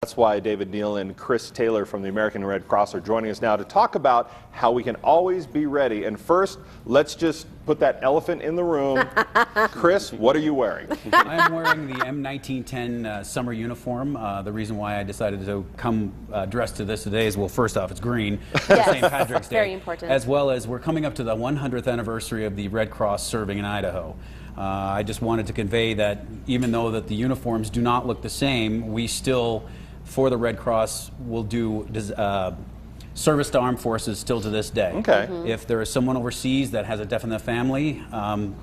That's why David Neale and Chris Taylor from the American Red Cross are joining us now to talk about how we can always be ready. And first, let's just put that elephant in the room. Chris, what are you wearing? I'm wearing the M1910 summer uniform. The reason why I decided to come dressed to this today is, well, first off, it's green. Yes, St. Patrick's Day. very important. As well as we're coming up to the 100th anniversary of the Red Cross serving in Idaho. I just wanted to convey that even though that the uniforms do not look the same, we still, for the Red Cross, will do service to armed forces still to this day. Okay. If there is someone overseas that has a death in the family,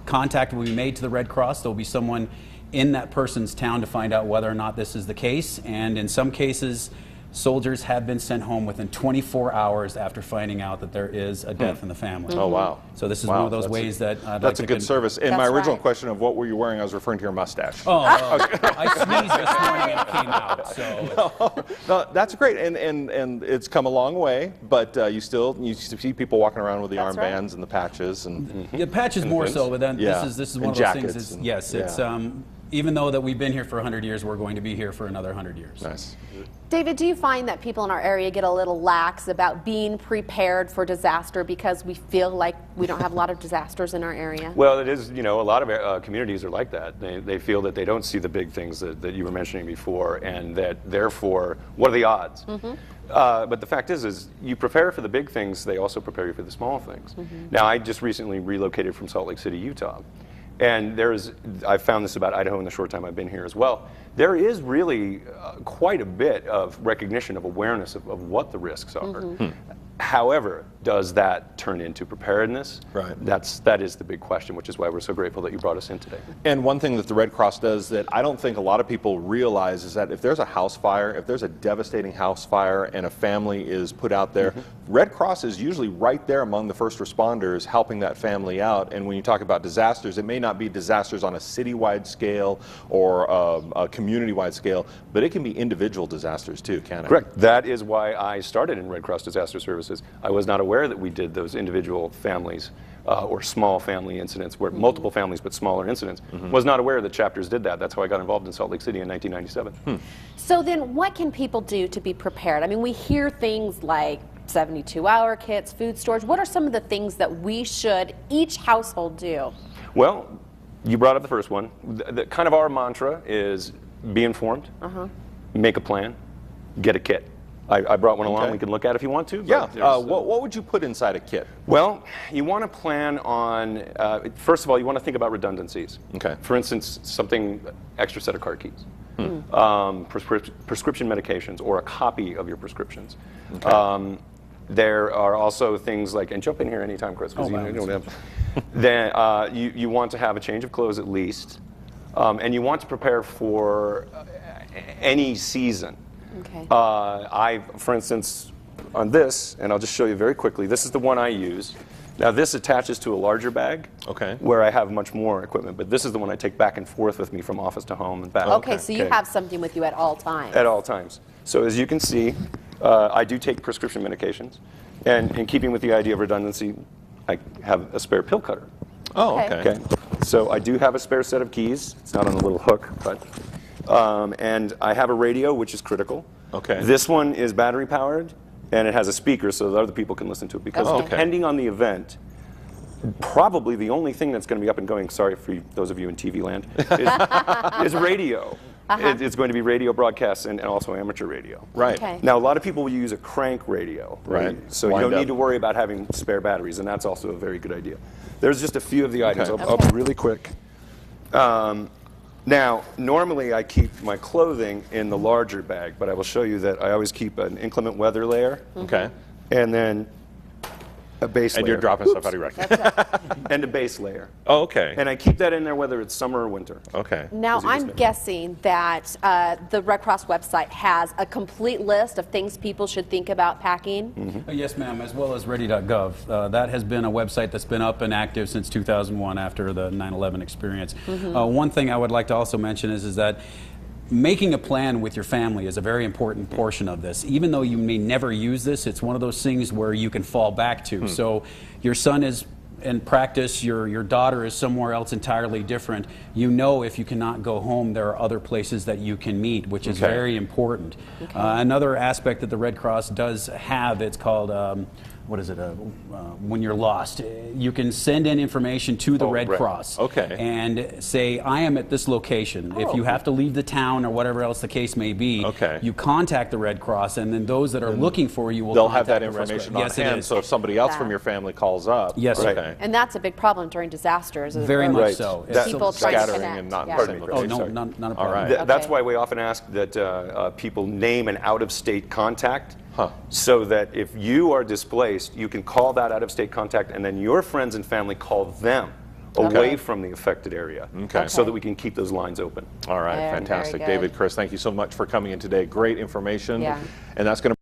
contact will be made to the Red Cross. There will be someone in that person's town to find out whether or not this is the case. And in some cases, soldiers have been sent home within 24 hours after finding out that there is a death in the family. Oh, wow. So this is one of those ways that I'd that's like a good service. In That's my original right. question of what were you wearing, I was referring to your mustache. Oh, I sneezed this morning and it came out. So. No, that's great, and it's come a long way, but you see people walking around with the That's right. armbands and the patches and Yeah, patches more so, but then Yeah. this is And one of those jackets things. and- Yes, it's yeah. even though that we've been here for 100 years, we're going to be here for another 100 years. nice. David, do you find that people in our area get a little lax about being prepared for disaster because we feel like we don't have a lot of disasters in our area? Well, it is, a lot of communities are like that. They feel that they don't see the big things that you were mentioning before, and that therefore, what are the odds? But the fact is you prepare for the big things, they also prepare you for the small things. Now, I just recently relocated from Salt Lake City, Utah. And I've found this about Idaho in the short time I've been here as well. There is really quite a bit of recognition, of awareness of what the risks are. However, does that turn into preparedness? Right. That is the big question, which is why we're so grateful that you brought us in today. And one thing that the Red Cross does that I don't think a lot of people realize is that if there's a house fire, if there's a devastating house fire and a family is put out there, Red Cross is usually right there among the first responders helping that family out. And when you talk about disasters, it may not be disasters on a citywide scale or a community-wide scale, but it can be individual disasters too, can't it? Correct. That is why I started in Red Cross Disaster Services. I was not aware that we did those individual families or small family incidents, where multiple families but smaller incidents. Was not aware that chapters did that. That's how I got involved in Salt Lake City in 1997. So then what can people do to be prepared? I mean, we hear things like 72-hour kits, food storage. What are some of the things that we should, each household, do? Well, you brought up the first one. Kind of our mantra is be informed, make a plan, get a kit. I brought one along. Okay. We can look at if you want to. Yeah. But What would you put inside a kit? well, you want to plan on, first of all, you want to think about redundancies. Okay. For instance, extra set of car keys, prescription medications, or a copy of your prescriptions. Okay. There are also things like, and jump in here anytime, Chris, because you don't have. Then you want to have a change of clothes at least, and you want to prepare for any season. Okay. For instance, on this, and I'll just show you very quickly, this is the one I use. Now this attaches to a larger bag, Okay. where I have much more equipment, but this is the one I take back and forth with me from office to home and back. Okay, so you have something with you at all times. At all times. So as you can see, I do take prescription medications, and in keeping with the idea of redundancy, I have a spare pill cutter. Oh, Okay. okay. Okay, so I do have a spare set of keys. It's not on a little hook, but and I have a radio, which is critical. Okay. This one is battery powered, and it has a speaker so that other people can listen to it. Because Okay. depending on the event, probably the only thing that's going to be up and going, sorry for those of you in TV land, is radio. It's going to be radio broadcasts and also amateur radio. Right. Okay. Now, a lot of people will use a crank radio, Right. So you Wind don't up. need to worry about having spare batteries, and that's also a very good idea. There's just a few of the items. Okay. I'll be really quick. Now, normally I keep my clothing in the larger bag, but I will show you that I always keep an inclement weather layer, Okay. and then a base And layer. you're dropping stuff out of your rack. And a base layer. Oh, okay. And I keep that in there whether it's summer or winter. Okay. Now, As you just I'm mentioned. guessing that the Red Cross website has a complete list of things people should think about packing. Yes, ma'am, as well as ready.gov. That has been a website that's been up and active since 2001 after the 9/11 experience. One thing I would like to also mention is that making a plan with your family is a very important portion of this. Even though you may never use this, it's one of those things where you can fall back to. So your son is in practice your daughter is somewhere else entirely different, you know if you cannot go home, there are other places that you can meet, which is very important. Another aspect that the Red Cross does have, it's called what is it? When you're lost, you can send in information to the Red Cross and say, I am at this location. If you have to leave the town or whatever else the case may be, you contact the Red Cross, and then those that are looking for you will they'll have contact that the Red information Cross. on hand. So if somebody else from your family calls up, and that's a big problem during disasters. Very much so. People trying to scattering connect. and not Yeah. Oh, no, not a problem. That's why we often ask that people name an out-of-state contact, so that if you are displaced, you can call that out-of-state contact, and then your friends and family call them away from the affected area, so that we can keep those lines open. All right, fantastic. Very good. David, Chris, thank you so much for coming in today. Great information. Yeah. And that's going to